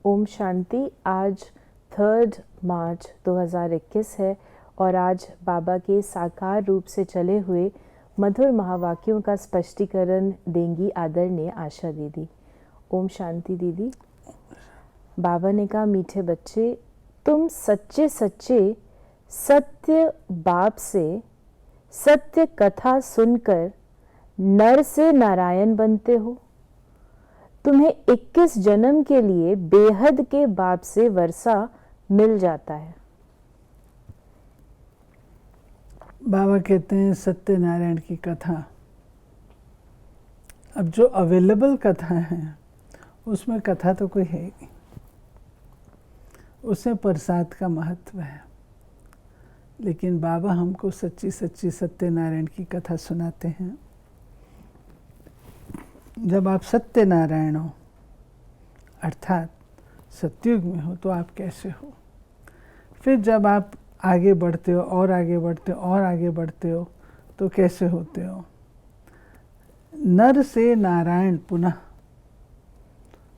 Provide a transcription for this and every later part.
ओम शांति। आज 3 मार्च 2021 है और आज बाबा के साकार रूप से चले हुए मधुर महावाक्यों का स्पष्टीकरण देंगी आदरणीय आशा दीदी। ओम शांति दीदी। बाबा ने कहा, मीठे बच्चे, तुम सच्चे सच्चे सत्य बाप से सत्य कथा सुनकर नर से नारायण बनते हो। तुम्हें 21 जन्म के लिए बेहद के बाप से वर्षा मिल जाता है। बाबा कहते हैं सत्यनारायण की कथा। अब जो अवेलेबल कथा है उसमें कथा तो कोई है ही, उसमें प्रसाद का महत्व है। लेकिन बाबा हमको सच्ची सच्ची सत्यनारायण की कथा सुनाते हैं। जब आप सत्यनारायण हो अर्थात सतयुग में हो तो आप कैसे हो। फिर जब आप आगे बढ़ते हो और आगे बढ़ते हो और आगे बढ़ते हो तो कैसे होते हो। नर से नारायण पुनः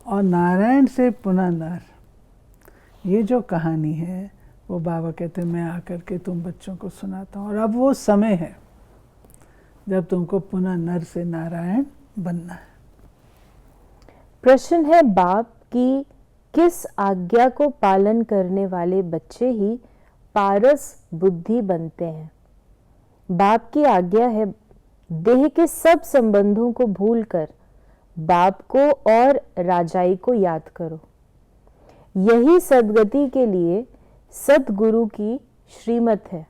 और नारायण से पुनः नर, ये जो कहानी है वो बाबा कहते हैं मैं आकर के तुम बच्चों को सुनाता हूँ। और अब वो समय है जब तुमको पुनः नर से नारायण बनना है। प्रश्न है, बाप की किस आज्ञा को पालन करने वाले बच्चे ही पारस बुद्धि बनते हैं। बाप की आज्ञा है, देह के सब संबंधों को भूलकर बाप को और राजाई को याद करो। यही सद्गति के लिए सद्गुरु की श्रीमत है।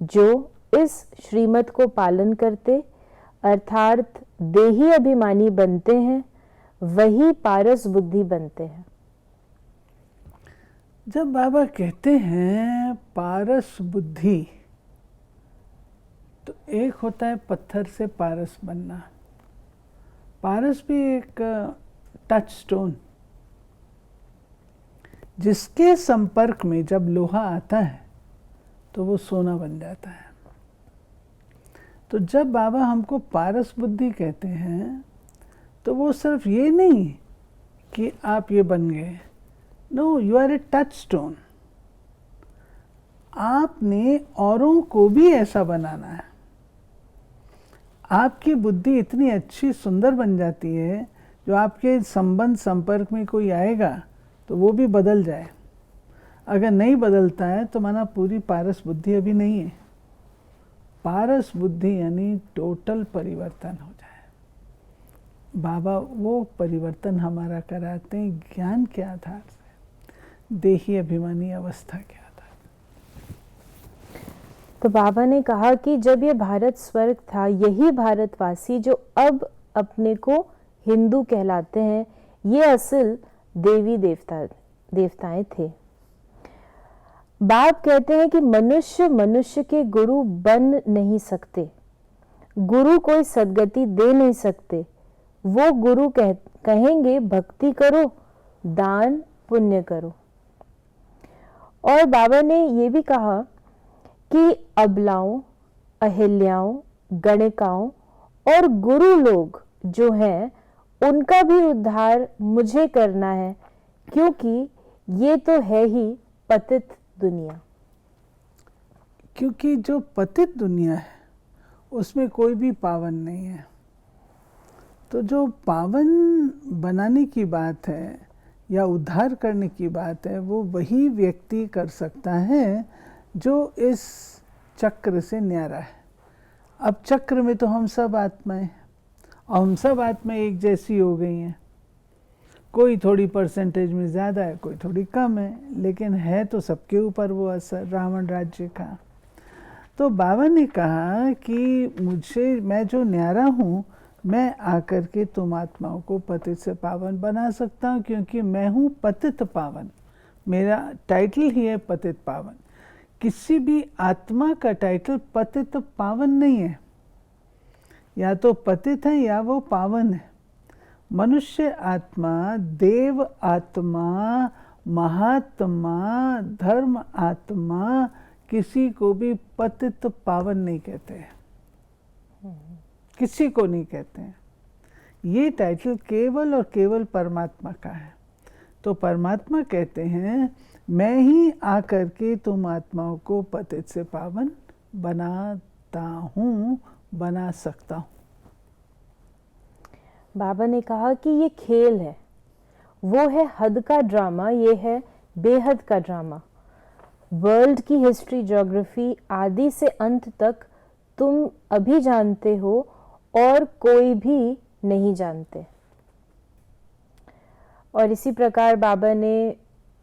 जो इस श्रीमत को पालन करते अर्थात देही अभिमानी बनते हैं वही पारस बुद्धि बनते हैं। जब बाबा कहते हैं पारस बुद्धि तो एक होता है पत्थर से पारस बनना। पारस भी एक टच स्टोन, जिसके संपर्क में जब लोहा आता है तो वो सोना बन जाता है। तो जब बाबा हमको पारस बुद्धि कहते हैं तो वो सिर्फ ये नहीं कि आप ये बन गए। No, you are a touchstone. आपने औरों को भी ऐसा बनाना है। आपकी बुद्धि इतनी अच्छी सुंदर बन जाती है जो आपके संबंध संपर्क में कोई आएगा तो वो भी बदल जाए। अगर नहीं बदलता है तो माना पूरी पारस बुद्धि अभी नहीं है। पारस बुद्धि यानी टोटल परिवर्तन हो जाए। बाबा वो परिवर्तन हमारा कराते हैं ज्ञान के आधार से, देही अभिमानी अवस्था के आधार। तो बाबा ने कहा कि जब ये भारत स्वर्ग था, यही भारतवासी जो अब अपने को हिंदू कहलाते हैं, ये असल देवी देवताएं थे। बाप कहते हैं कि मनुष्य मनुष्य के गुरु बन नहीं सकते, गुरु कोई सद्गति दे नहीं सकते। वो गुरु कहेंगे भक्ति करो, दान पुण्य करो। और बाबा ने ये भी कहा कि अबलाओं, अहिल्याओं, गणिकाओं और गुरु लोग जो हैं उनका भी उद्धार मुझे करना है, क्योंकि ये तो है ही पतित दुनिया। क्योंकि जो पतित दुनिया है उसमें कोई भी पावन नहीं है। तो जो पावन बनाने की बात है या उद्धार करने की बात है वो वही व्यक्ति कर सकता है जो इस चक्र से न्यारा है। अब चक्र में तो हम सब आत्माएं, और हम सब आत्माएं एक जैसी हो गई हैं। कोई थोड़ी परसेंटेज में ज़्यादा है, कोई थोड़ी कम है, लेकिन है तो सबके ऊपर वो असर रावण राज्य का। तो बाबा ने कहा कि मैं जो न्यारा हूँ, मैं आकर के तुम आत्माओं को पतित से पावन बना सकता हूँ, क्योंकि मैं हूँ पतित पावन। मेरा टाइटल ही है पतित पावन। किसी भी आत्मा का टाइटल पतित पावन नहीं है। या तो पतित है या वो पावन है। मनुष्य आत्मा, देव आत्मा, महात्मा, धर्म आत्मा किसी को भी पतित पावन नहीं कहते हैं, किसी को नहीं कहते हैं। ये टाइटल केवल और केवल परमात्मा का है। तो परमात्मा कहते हैं मैं ही आकर के तुम आत्माओं को पतित से पावन बनाता हूँ, बना सकता हूँ। बाबा ने कहा कि ये खेल है, वो है हद का ड्रामा, ये है बेहद का ड्रामा। वर्ल्ड की हिस्ट्री, ज्योग्राफी आदि से अंत तक तुम अभी जानते हो और कोई भी नहीं जानते। और इसी प्रकार बाबा ने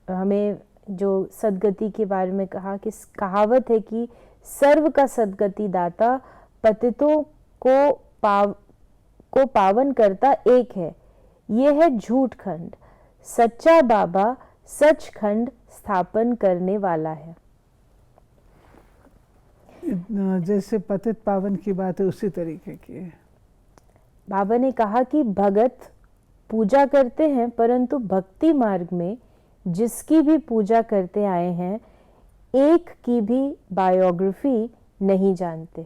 हमें जो सद्गति के बारे में कहा कि कहावत है कि सर्व का सद्गति दाता पतितों को पावन करता एक है। ये है झूठ खंड, सच्चा बाबा सचखंड स्थापन करने वाला है। जैसे पतित पावन की बात है उसी तरीके की है। बाबा ने कहा कि भगत पूजा करते हैं, परंतु भक्ति मार्ग में जिसकी भी पूजा करते आए हैं एक की भी बायोग्राफी नहीं जानते।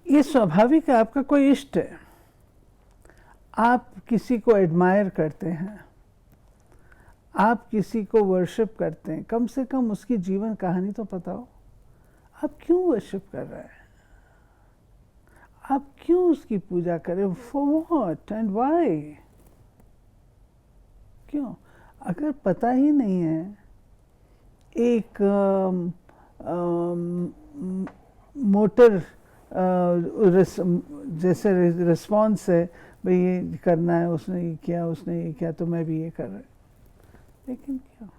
ये स्वाभाविक है, आपका कोई इष्ट है, आप किसी को एडमायर करते हैं, आप किसी को वर्शिप करते हैं, कम से कम उसकी जीवन कहानी तो पता हो। आप क्यों वर्शिप कर रहे हैं, आप क्यों उसकी पूजा करें, फॉर व्हाट एंड व्हाई? क्यों? अगर पता ही नहीं है, एक मोटर जैसे रिस्पॉन्स है, भाई ये करना है, उसने ये किया, उसने ये किया, तो मैं भी ये कर रहा हूँ। लेकिन क्यों?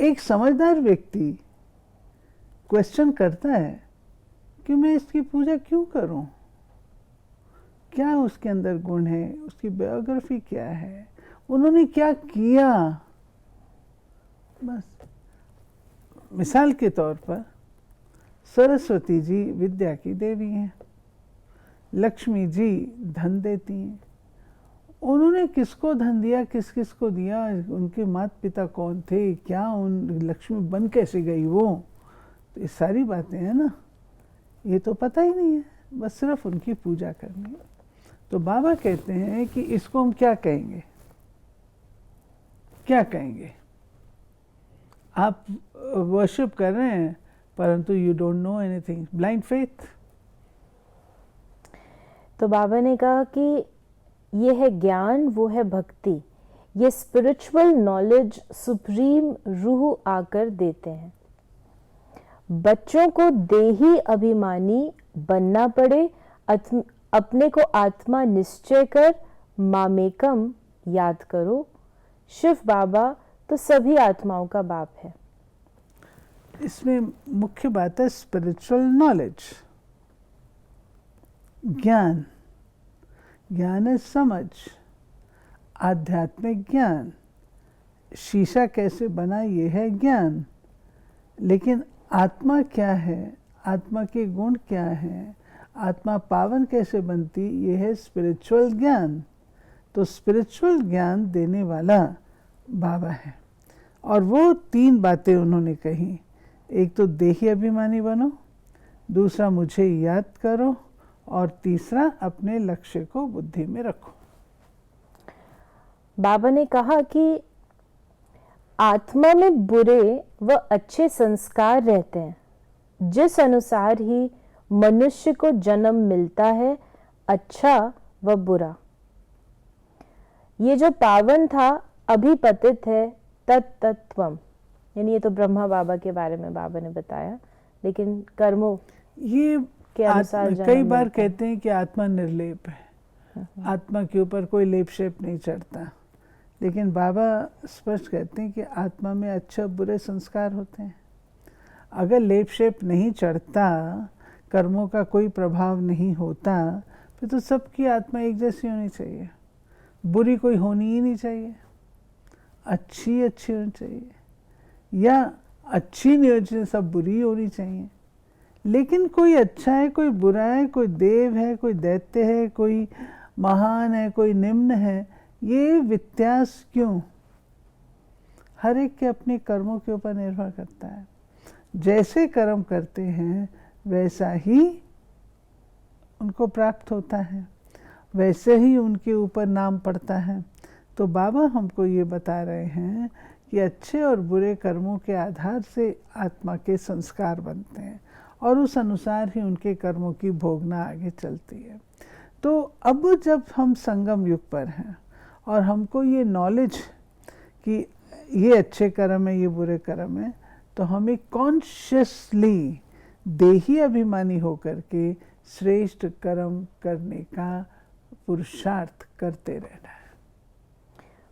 एक समझदार व्यक्ति क्वेश्चन करता है कि मैं इसकी पूजा क्यों करूं, क्या उसके अंदर गुण है, उसकी बायोग्राफी क्या है, उन्होंने क्या किया। बस मिसाल के तौर पर सरस्वती जी विद्या की देवी हैं, लक्ष्मी जी धन देती हैं। उन्होंने किसको धन दिया, किस किस को दिया, उनके माता पिता कौन थे, क्या उन लक्ष्मी बन कैसे गई वो, तो ये सारी बातें हैं ना, ये तो पता ही नहीं है, बस सिर्फ उनकी पूजा करनी है। तो बाबा कहते हैं कि इसको हम क्या कहेंगे, क्या कहेंगे? आप वर्शिप कर रहे हैं परंतु you don't know anything, blind faith. तो बाबा ने कहा कि ये है ज्ञान, वो है भक्ति, ये स्पिरिचुअल नॉलेज सुप्रीम रूह आकर देते हैं। बच्चों को देही अभिमानी बनना पड़े, अपने को आत्मा निश्चय कर मामेकम याद करो। शिव बाबा तो सभी आत्माओं का बाप है। इसमें मुख्य बात है स्पिरिचुअल नॉलेज, ज्ञान। ज्ञान है समझ, आध्यात्मिक ज्ञान। शीशा कैसे बना ये है ज्ञान, लेकिन आत्मा क्या है, आत्मा के गुण क्या हैं, आत्मा पावन कैसे बनती, ये है स्पिरिचुअल ज्ञान। तो स्पिरिचुअल ज्ञान देने वाला बाबा है। और वो तीन बातें उन्होंने कही, एक तो देही अभिमानी बनो, दूसरा मुझे याद करो, और तीसरा अपने लक्ष्य को बुद्धि में रखो। बाबा ने कहा कि आत्मा में बुरे व अच्छे संस्कार रहते हैं, जिस अनुसार ही मनुष्य को जन्म मिलता है, अच्छा व बुरा। ये जो पावन था अभी पतित है, तत्तत्वम, यानी ये तो ब्रह्मा बाबा के बारे में बाबा ने बताया, लेकिन कर्मों ये के अनुसार कई बार कहते हैं कि आत्मा निर्लेप है, आत्मा के ऊपर कोई लेप शेप नहीं चढ़ता, लेकिन बाबा स्पष्ट कहते हैं कि आत्मा में अच्छे बुरे संस्कार होते हैं। अगर लेप शेप नहीं चढ़ता, कर्मों का कोई प्रभाव नहीं होता, फिर तो सबकी आत्मा एक जैसी होनी चाहिए, बुरी कोई होनी ही नहीं चाहिए, अच्छी अच्छी होनी चाहिए, या अच्छी नहीं होनी चाहिए, सब बुरी होनी चाहिए। लेकिन कोई अच्छा है, कोई बुरा है, कोई देव है, कोई दैत्य है, कोई महान है, कोई निम्न है, ये व्यत्यास क्यों? हर एक के अपने कर्मों के ऊपर निर्भर करता है। जैसे कर्म करते हैं वैसा ही उनको प्राप्त होता है, वैसे ही उनके ऊपर नाम पड़ता है। तो बाबा हमको ये बता रहे हैं कि अच्छे और बुरे कर्मों के आधार से आत्मा के संस्कार बनते हैं और उस अनुसार ही उनके कर्मों की भोगना आगे चलती है। तो अब जब हम संगम युग पर हैं और हमको ये नॉलेज कि ये अच्छे कर्म है, ये बुरे कर्म है, तो हमें कॉन्शियसली देही अभिमानी होकर के श्रेष्ठ कर्म करने का पुरुषार्थ करते रहना है।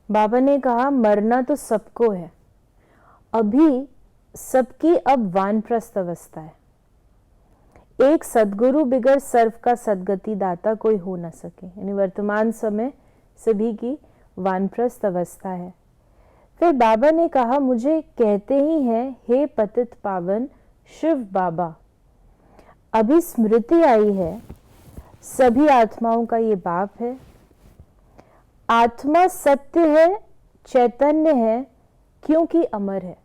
बाबा ने कहा मरना तो सबको है, अभी सबकी अब वानप्रस्थ अवस्था है। एक सद्गुरु बिगर सर्व का सद्गति दाता कोई हो न सके, यानी वर्तमान समय सभी की वानप्रस्थ अवस्था है। फिर बाबा ने कहा मुझे कहते ही हैं हे पतित पावन शिव बाबा, अभी स्मृति आई है, सभी आत्माओं का ये बाप है। आत्मा सत्य है, चैतन्य है, क्योंकि अमर है।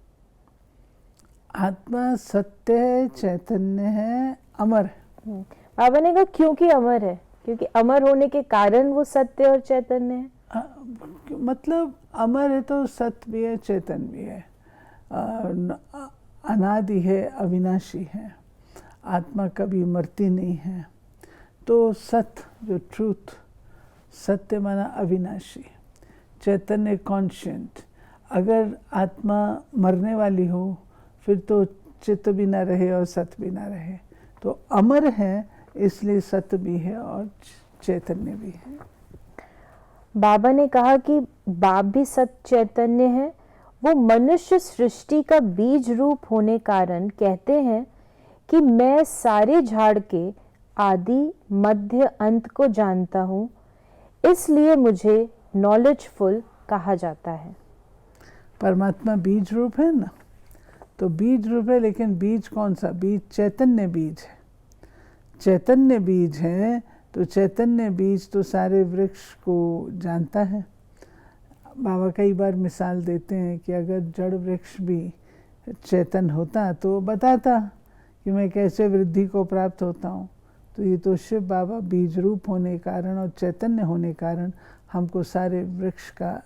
आत्मा सत्य है, चैतन्य है, अमर है। बाबा ने कहा क्योंकि अमर है, क्योंकि अमर होने के कारण वो सत्य और चैतन्य है। मतलब अमर है तो सत्य भी है, चेतन भी है, अनादि है, अविनाशी है, आत्मा कभी मरती नहीं है। तो सत्य जो ट्रूथ, सत्य माना अविनाशी, चैतन्य कॉन्शियंट। अगर आत्मा मरने वाली हो फिर तो चित्त भी ना रहे और सत्य भी ना रहे। तो अमर है इसलिए सत्य भी है और चैतन्य भी है। बाबा ने कहा कि बाप भी सत्य चैतन्य है। वो मनुष्य सृष्टि का बीज रूप होने कारण कहते हैं कि मैं सारे झाड़ के आदि मध्य अंत को जानता हूँ, इसलिए मुझे नॉलेजफुल कहा जाता है। परमात्मा बीज रूप है ना, तो बीज रूप है, लेकिन बीज कौन सा बीज? चैतन्य बीज है। चैतन्य बीज है तो चैतन्य बीज तो सारे वृक्ष को जानता है। बाबा कई बार मिसाल देते हैं कि अगर जड़ वृक्ष भी चेतन होता तो बताता कि मैं कैसे वृद्धि को प्राप्त होता हूँ। तो ये तो शिव बाबा बीज रूप होने के कारण और चैतन्य होने के कारण हमको सारे वृक्ष का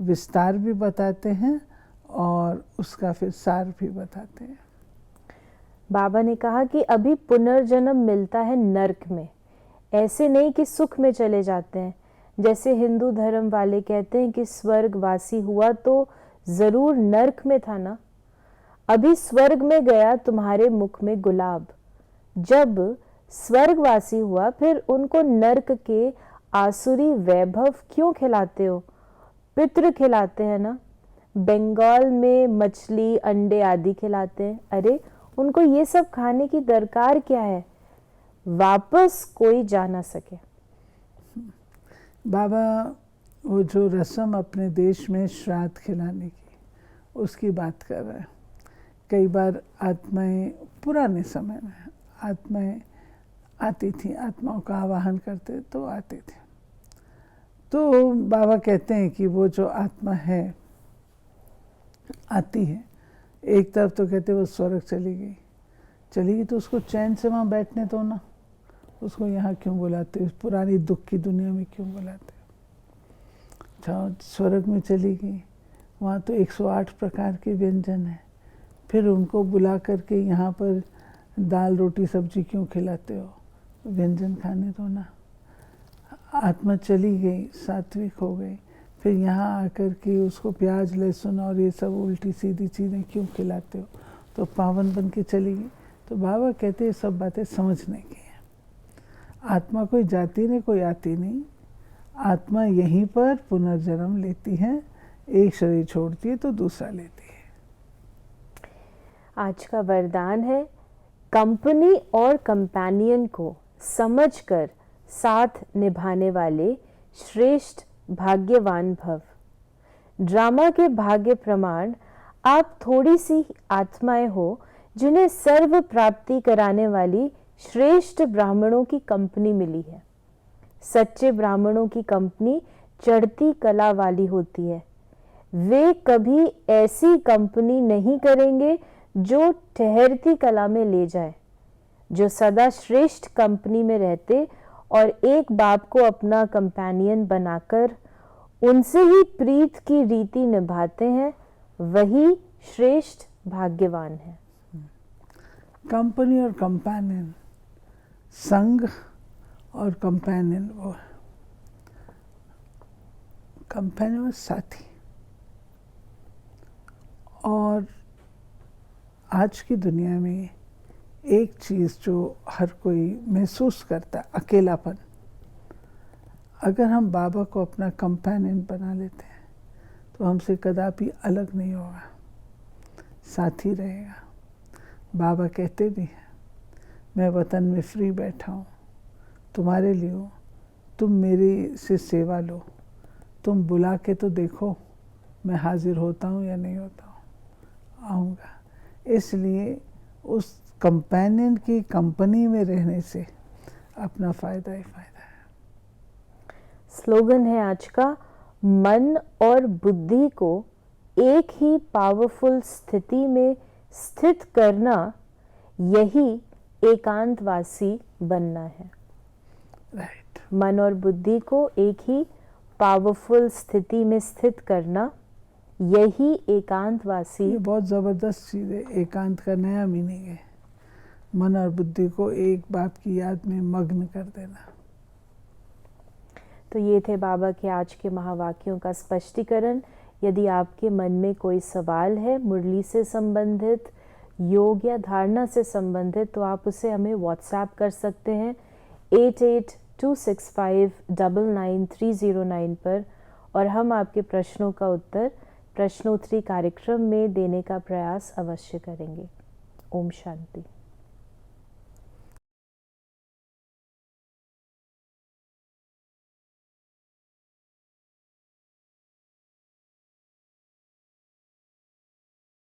विस्तार भी बताते हैं और उसका फिर सार भी बताते हैं। बाबा ने कहा कि अभी पुनर्जन्म मिलता है नरक में, ऐसे नहीं कि सुख में चले जाते हैं। जैसे हिंदू धर्म वाले कहते हैं कि स्वर्गवासी हुआ तो जरूर नरक में था ना। अभी स्वर्ग में गया तुम्हारे मुख में गुलाब। जब स्वर्गवासी हुआ फिर उनको नरक के आसुरी वैभव क्यों खिलाते हो? पितृ खिलाते हैं ना। बंगाल में मछली अंडे आदि खिलाते हैं। अरे उनको ये सब खाने की दरकार क्या है? वापस कोई जा ना सके। बाबा वो जो रस्म अपने देश में श्राद्ध खिलाने की उसकी बात कर रहे हैं। कई बार आत्माएं, पुराने समय में आत्माएं आती थी, आत्माओं का आवाहन करते तो आती थी। तो बाबा कहते हैं कि वो जो आत्मा है आती है, एक तरफ तो कहते वो स्वर्ग चली गई तो उसको चैन से वहाँ बैठने दो ना, उसको यहाँ क्यों बुलाते, उस पुरानी दुख की दुनिया में क्यों बुलाते? जाओ, स्वर्ग में चली गई, वहाँ तो 108 प्रकार के व्यंजन हैं, फिर उनको बुला करके यहाँ पर दाल रोटी सब्जी क्यों खिलाते हो? व्यंजन खाने दो ना। आत्मा चली गई, सात्विक हो गई, फिर यहाँ आकर के उसको प्याज लहसुन और ये सब उल्टी सीधी चीज़ें क्यों खिलाते हो? तो पावन बन के चली गई। तो बाबा कहते हैं सब बातें समझने की है। आत्मा कोई जाती नहीं, कोई आती नहीं। आत्मा यहीं पर पुनर्जन्म लेती है, एक शरीर छोड़ती है तो दूसरा लेती है। आज का वरदान है कंपनी और कंपेनियन को समझकर साथ निभाने वाले श्रेष्ठ भाग्यवान भव। ड्रामा के भाग्य प्रमाण आप थोड़ी सी आत्माएं हो जिन्हें सर्व प्राप्ति कराने वाली श्रेष्ठ ब्राह्मणों की कंपनी मिली है। सच्चे ब्राह्मणों की कंपनी चढ़ती कला वाली होती है। वे कभी ऐसी कंपनी नहीं करेंगे जो ठहरती कला में ले जाए। जो सदा श्रेष्ठ कंपनी में रहते और एक बाप को अपना कंपेनियन बनाकर उनसे ही प्रीत की रीति निभाते हैं, वही श्रेष्ठ भाग्यवान है। कंपनी और कंपेनियन, संग और कंपेनियन, वो कंपेनियन और साथी। और आज की दुनिया में एक चीज़ जो हर कोई महसूस करता है, अकेलापन। अगर हम बाबा को अपना कंपेनियन बना लेते हैं तो हमसे कदापि अलग नहीं होगा, साथी रहेगा। बाबा कहते भी हैं, मैं वतन में फ्री बैठा हूँ, तुम्हारे लिए हूँ, तुम मेरी से सेवा लो, तुम बुला के तो देखो मैं हाजिर होता हूँ या नहीं होता हूँ, आऊँगा। इसलिए उस कंपेनियन की कंपनी में रहने से अपना फ़ायदा ही फ़ायदा है। स्लोगन है आज का, मन और बुद्धि को एक ही पावरफुल स्थिति में स्थित करना, यही एकांतवासी बनना है। राइट। मन और बुद्धि को एक ही पावरफुल स्थिति में स्थित करना, यही एकांतवासी। ये बहुत ज़बरदस्त चीज़ है। एकांत का नया मीनिंग है, मन और बुद्धि को एक बाप की याद में मग्न कर देना। तो ये थे बाबा के आज के महावाक्यों का स्पष्टीकरण। यदि आपके मन में कोई सवाल है मुरली से संबंधित, योग या धारणा से संबंधित, तो आप उसे हमें व्हाट्सएप कर सकते हैं 8826599309 पर, और हम आपके प्रश्नों का उत्तर प्रश्नोत्तरी कार्यक्रम में देने का प्रयास अवश्य करेंगे। ओम शांति।